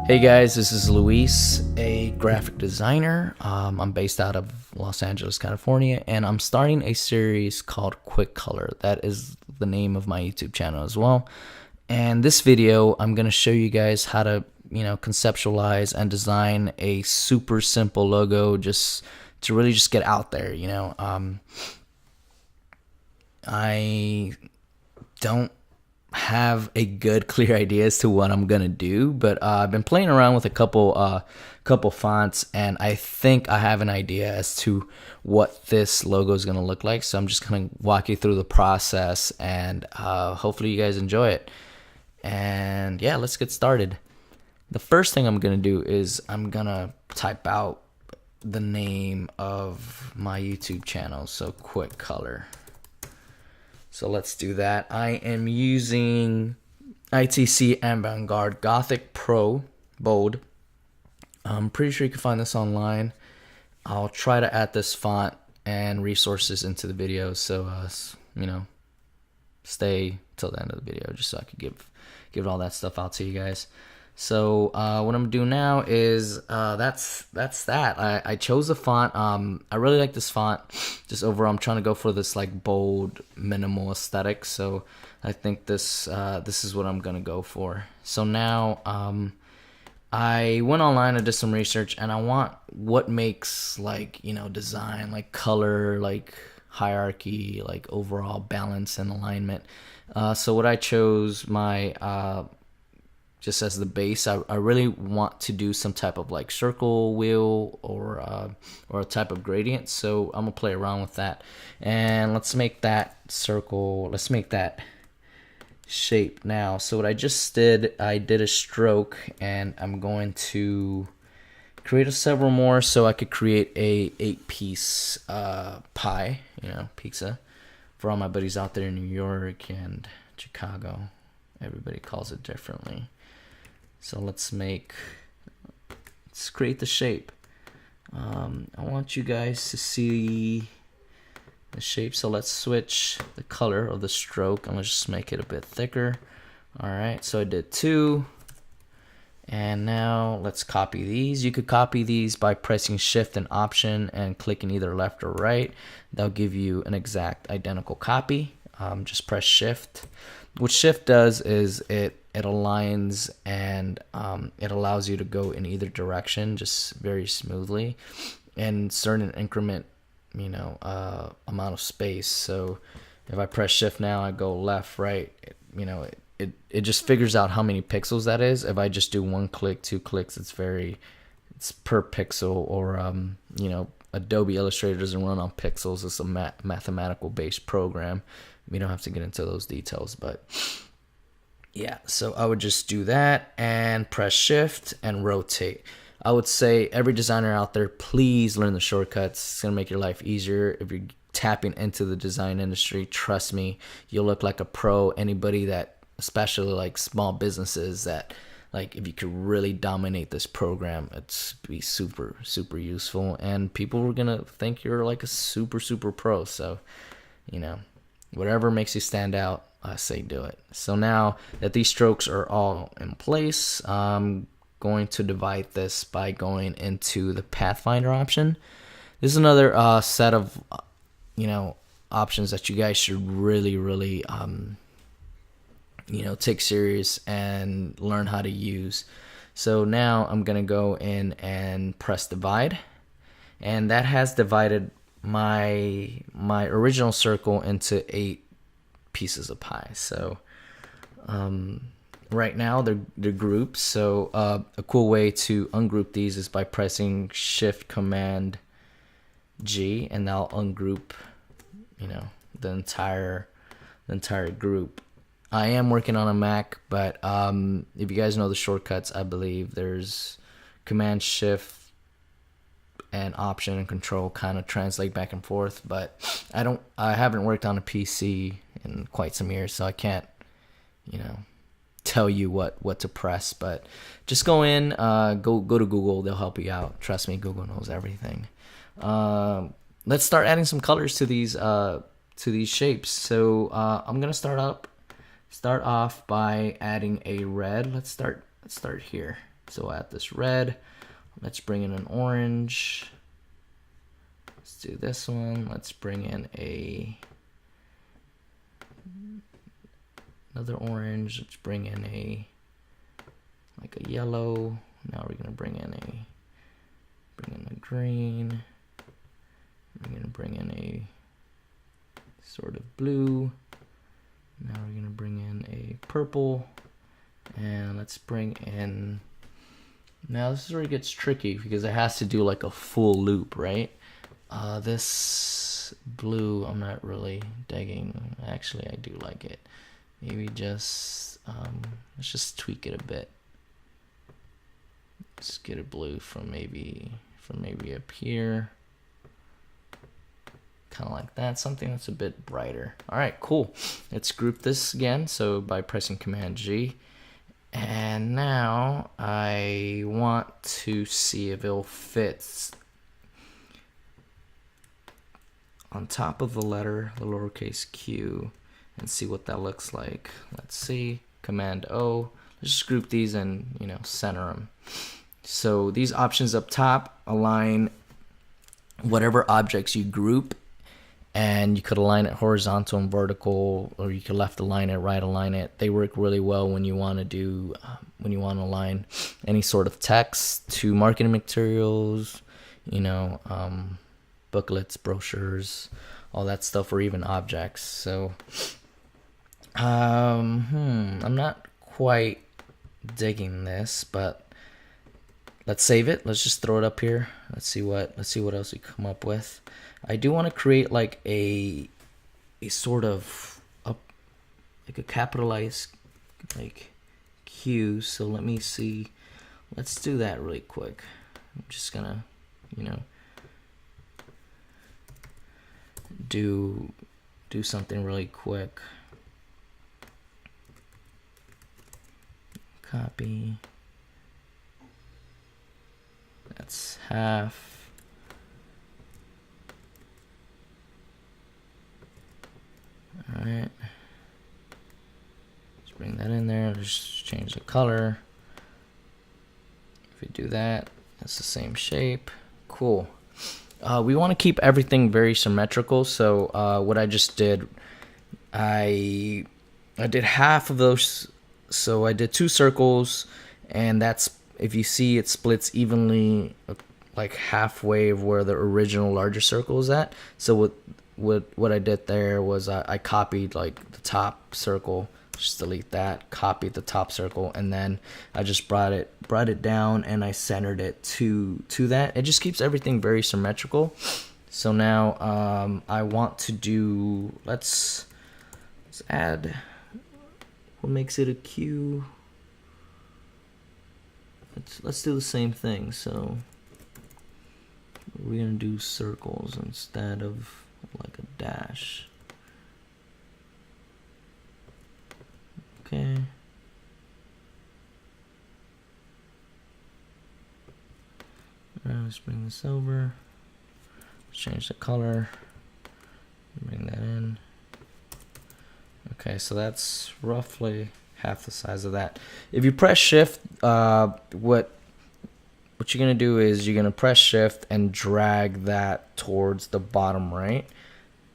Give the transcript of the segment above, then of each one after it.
Hey guys, this is Luis, a graphic designer. I'm based out of Los Angeles, California, and I'm starting a series called Quickcolor. That is the name of my YouTube channel as well. And this video, I'm going to show you guys how to, conceptualize and design a super simple logo just to really just get out there, I don't have a good clear idea as to what I'm gonna do, but I've been playing around with a couple fonts, and I think I have an idea as to what this logo is gonna look like. So I'm just gonna walk you through the process, and hopefully you guys enjoy it. And yeah, let's get started. The first thing I'm gonna do is I'm gonna type out the name of my YouTube channel, so Quickcolor. So let's do that. I am using ITC Avant-Garde Gothic Pro Bold. I'm pretty sure you can find this online. I'll try to add this font and resources into the video, so stay till the end of the video just so I could give all that stuff out to you guys. So what I'm gonna do now is that's that. I chose the font. I really like this font. Just overall, I'm trying to go for this like bold, minimal aesthetic. So I think this is what I'm gonna go for. So now I went online, I did some research, and I want what makes design, like color, like hierarchy, like overall balance and alignment. So what I chose just as the base, I really want to do some type of like circle wheel or a type of gradient. So I'm gonna play around with that, and let's make that circle. Let's make that shape now. So what I just did, I did a stroke, and I'm going to create several more so I could create a 8-piece pie, pizza, for all my buddies out there in New York and Chicago. Everybody calls it differently. So let's create the shape. I want you guys to see the shape. So let's switch the color of the stroke, and let's just make it a bit thicker. All right, so I did 2. And now let's copy these. You could copy these by pressing Shift and Option and clicking either left or right. That'll give you an exact identical copy. Just press Shift. What Shift does is it aligns, and it allows you to go in either direction just very smoothly and certain increment amount of space. So if I press Shift now, I go left, right, it just figures out how many pixels that is. If I just do 1 click, 2 clicks, it's per pixel, or Adobe Illustrator doesn't run on pixels. It's a mathematical based program. We don't have to get into those details, but yeah, so I would just do that and press Shift and rotate. I would say every designer out there, please learn the shortcuts. It's going to make your life easier. If you're tapping into the design industry, trust me, you'll look like a pro. Anybody that, especially like small businesses, that like if you could really dominate this program, it's be super, super useful. And people are going to think you're like a super, super pro. So, whatever makes you stand out, I say do it. So now that these strokes are all in place, I'm going to divide this by going into the Pathfinder option. This is another set of options that you guys should really take serious and learn how to use. So now I'm gonna go in and press divide, and that has divided my original circle into 8 pieces of pie. So right now they're grouped. So a cool way to ungroup these is by pressing Shift Command G, and that'll ungroup the entire group. I am working on a Mac, but if you guys know the shortcuts, I believe there's Command Shift and Option and Control kind of translate back and forth, but I haven't worked on a PC in quite some years, so I can't tell you what to press. But just go in, go to Google, they'll help you out. Trust me, Google knows everything. Let's start adding some colors to these shapes. So I'm gonna start off by adding a red. Let's start here. So add this red. Let's bring in an orange. Let's do this one. Let's bring in another orange. Let's bring in like a yellow. Now we're gonna bring in a green. We're gonna bring in a sort of blue. Now we're gonna bring in a purple, and let's bring in. Now this is where it gets tricky because it has to do like a full loop, right? This blue I'm not really digging. Actually, I do like it. Maybe just let's just tweak it a bit. Let's get a blue from maybe up here. Kind of like that, something that's a bit brighter. All right, cool. Let's group this again. So by pressing Command G, and now I want to see if it'll fit on top of the letter, the lowercase q, and see what that looks like. Let's see, Command O. Let's just group these and center them. So these options up top align whatever objects you group. And you could align it horizontal and vertical, or you could left align it, right align it. They work really well when you want to do, when you want to align any sort of text to marketing materials, booklets, brochures, all that stuff, or even objects. So, I'm not quite digging this, but let's save it. Let's just throw it up here. Let's see what else we come up with. I do want to create like a sort of like a capitalized like Q. So let me see. Let's do that really quick. I'm just gonna do something really quick. Copy. That's half. Alright, let's bring that in there. Just change the color. If we do that, it's the same shape. Cool. We want to keep everything very symmetrical. So what I just did, I did half of those. So I did 2 circles, and that's, if you see, it splits evenly, like halfway of where the original larger circle is at. So what I did there was I copied like the top circle, just delete that, copied the top circle, and then I just brought it down and I centered it to that. It just keeps everything very symmetrical. So now I want to do, let's add, what makes it a Q? Let's do the same thing. So we're gonna do circles instead of like a dash. Okay. Alright, let's bring this over. Let's change the color. Bring that in. Okay, so that's roughly half the size of that. If you press Shift, what you're gonna do is you're gonna press Shift and drag that towards the bottom right.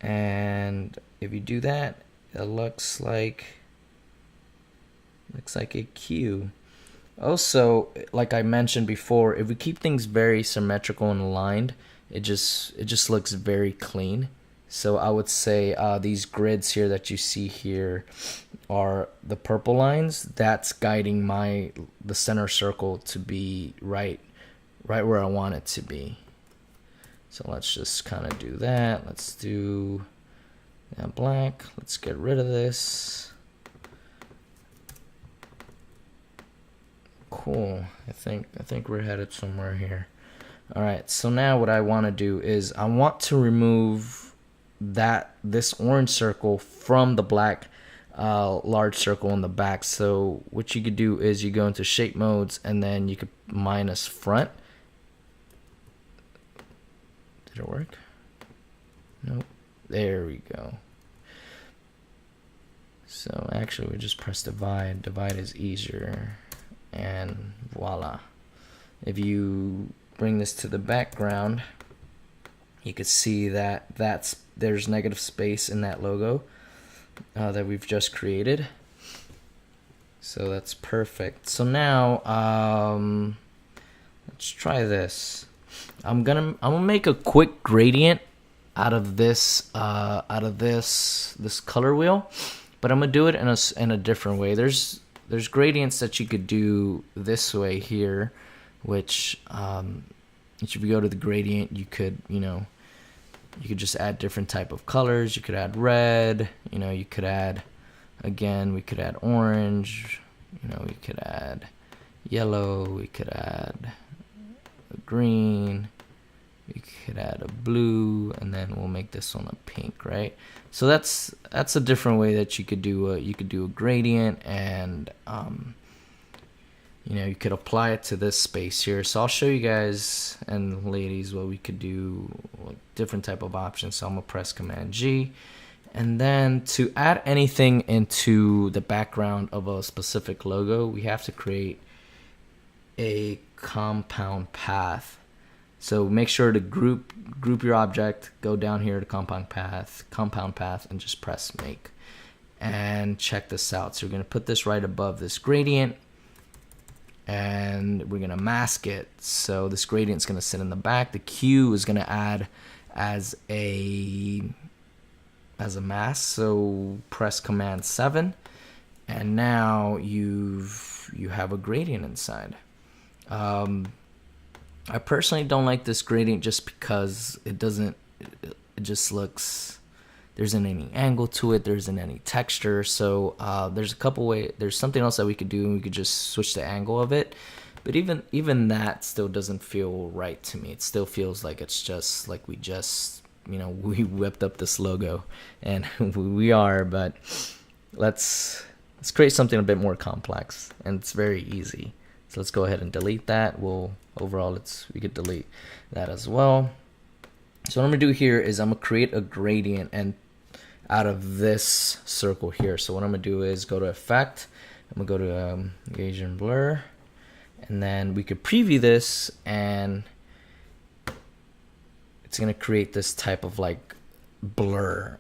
And if you do that, it looks like a Q. Also, like I mentioned before, if we keep things very symmetrical and aligned, it just looks very clean. So I would say these grids here that you see here are the purple lines. That's guiding the center circle to be right where I want it to be. So let's just kind of do that. Let's do that black. Let's get rid of this. Cool. I think we're headed somewhere here. All right. So now what I want to do is I want to remove this orange circle from the black large circle in the back. So what you could do is you go into shape modes and then you could minus front. Did it work? Nope. There we go. So actually we just press divide. Divide is easier. and voila. If you bring this to the background, you could see that there's negative space in that logo that we've just created. So that's perfect. So now let's try this. I'm gonna make a quick gradient out of this this color wheel, but I'm gonna do it in a different way. There's gradients that you could do this way here, which if you go to the gradient, you could just add different type of colors. You could add red, you could add, again, we could add orange, we could add yellow, we could add a green, we could add a blue, and then we'll make this one a pink, right? So that's a different way that you could do a gradient, and you could apply it to this space here. So I'll show you guys and ladies what we could do, like different type of options. So I'm gonna press Command G, and then to add anything into the background of a specific logo, we have to create a compound path. So make sure to group your object, go down here to compound path, and just press Make. And check this out. So we're gonna put this right above this gradient, and we're gonna mask it. So this gradient's gonna sit in the back. The Q is gonna add as a mask. So press Command 7, and now you have a gradient inside. I personally don't like this gradient just because it just looks, there isn't any angle to it, there isn't any texture. So there's a couple ways. There's something else that we could do, and we could just switch the angle of it. But even that still doesn't feel right to me. It still feels like it's just like we whipped up this logo, and we are. But let's create something a bit more complex, and it's very easy. So let's go ahead and delete that. We could delete that as well. So what I'm gonna do here is I'm gonna create a gradient and out of this circle here. So what I'm gonna do is go to Effect. I'm gonna go to Gaussian Blur, and then we could preview this, and it's gonna create this type of like blur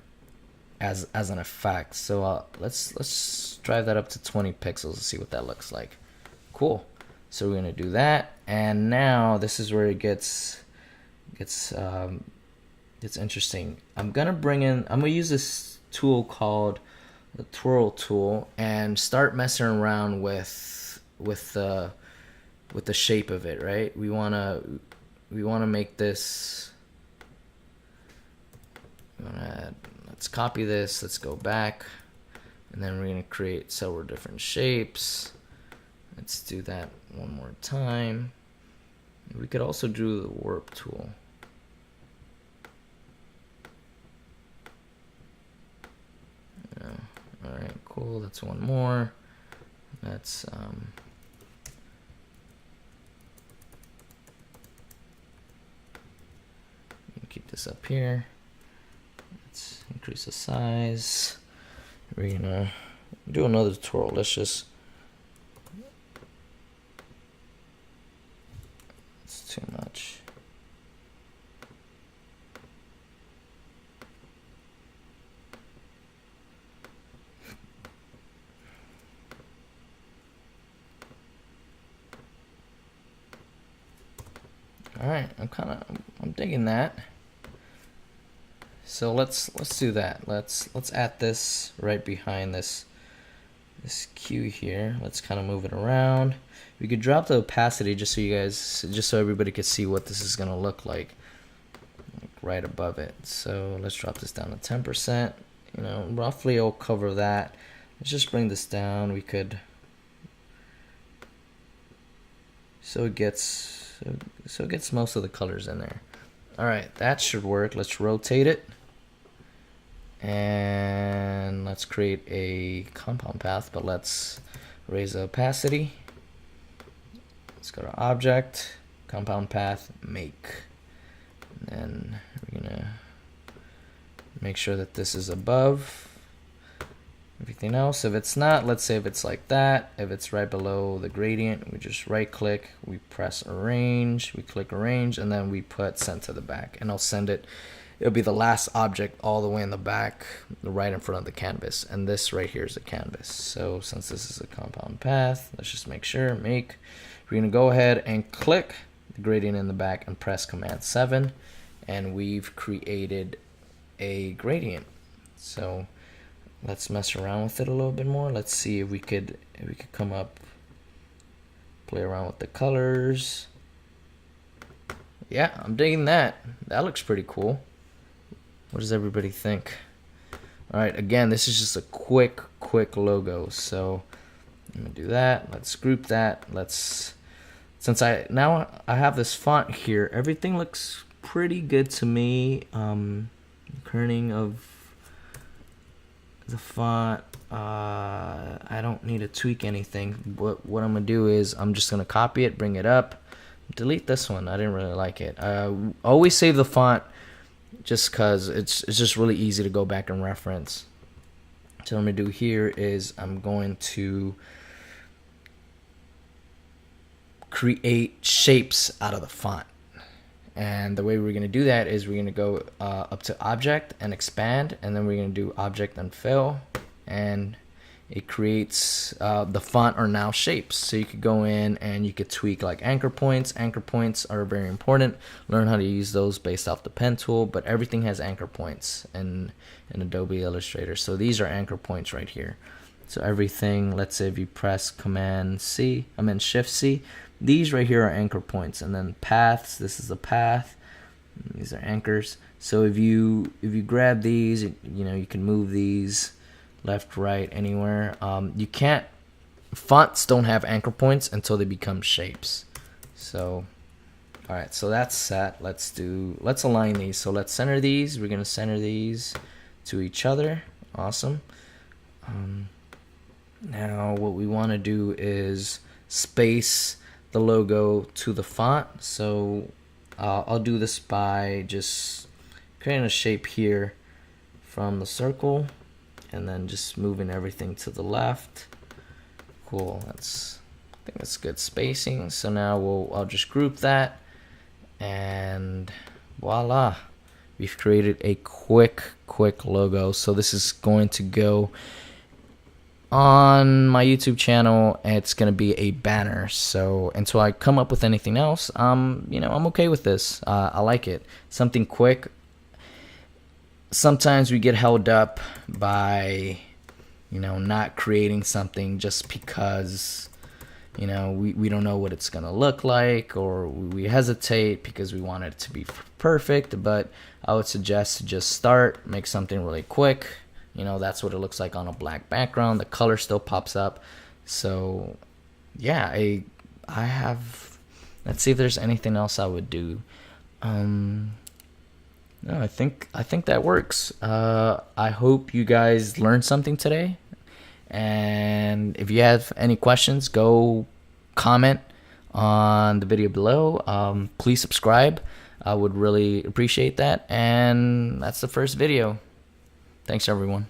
as an effect. So let's drive that up to 20 pixels and see what that looks like. Cool. So we're gonna do that, and now this is where it gets interesting. I'm gonna use this tool called the Twirl Tool and start messing around with the shape of it, right? We wanna make this. Let's copy this. Let's go back, and then we're gonna create several different shapes. Let's do that one more time. We could also do the warp tool. All right, cool. That's one more. Let's keep this up here. Let's increase the size. We're gonna do another twirl. It's too much. All right, I'm digging that. So let's do that. Let's add this right behind this Q here. Let's kind of move it around. We could drop the opacity just so everybody could see what this is gonna look like right above it. So let's drop this down to 10%. Roughly it'll cover that. Let's just bring this down. We could so it gets most of the colors in there. All right, that should work. Let's rotate it, and let's create a compound path, but let's raise the opacity. Let's go to Object, Compound Path, Make. And then we're gonna make sure that this is above. everything else. If it's not, let's say if it's like that, if it's right below the gradient, we just right click, we press arrange, we click arrange, and then we put send to the back, and I'll send it. It'll be the last object all the way in the back, right in front of the canvas, and this right here is a canvas. So since this is a compound path, let's just make sure, we're gonna go ahead and click the gradient in the back and press Command 7, and we've created a gradient. So let's mess around with it a little bit more. Let's see if we could come up, play around with the colors. Yeah, I'm digging that. That looks pretty cool. What does everybody think? All right, again, this is just a quick logo. So I'm gonna do that. Let's group that. Since I have this font here, everything looks pretty good to me. Kerning of the font, I don't need to tweak anything. What I'm gonna do is I'm just gonna copy it, bring it up, delete this one. I didn't really like it. Always save the font, just cause it's just really easy to go back and reference. So what I'm gonna do here is I'm going to create shapes out of the font. And the way we're going to do that is we're going to go up to object and expand, and then we're going to do object and fill, and it creates the font are now shapes. So you could go in and you could tweak like anchor points. Anchor points are very important. Learn how to use those based off the pen tool, but everything has anchor points in Adobe Illustrator. So these are anchor points right here. So everything, let's say if you press Shift C, these right here are anchor points, and then paths, this is the path, these are anchors. So if you grab these, you can move these left, right, anywhere. You can't, fonts don't have anchor points until they become shapes. So all right, so that's set. Let's align these. So let's center these. We're gonna center these to each other. Awesome. Now what we want to do is space the logo to the font. So I'll do this by just creating a shape here from the circle and then just moving everything to the left. Cool. I think that's good spacing. So now I'll just group that, and voila, we've created a quick logo. So this is going to go on my YouTube channel, and it's going to be a banner. So until I come up with anything else, I'm okay with this. I like it. Something quick. Sometimes we get held up by not creating something just because we don't know what it's gonna look like, or we hesitate because we want it to be perfect. But I would suggest to just start, make something really quick. That's what it looks like on a black background. The color still pops up. So yeah, I have, let's see if there's anything else I would do. No, I think that works. I hope you guys learned something today. And if you have any questions, go comment on the video below. Please subscribe. I would really appreciate that. And that's the first video. Thanks, everyone.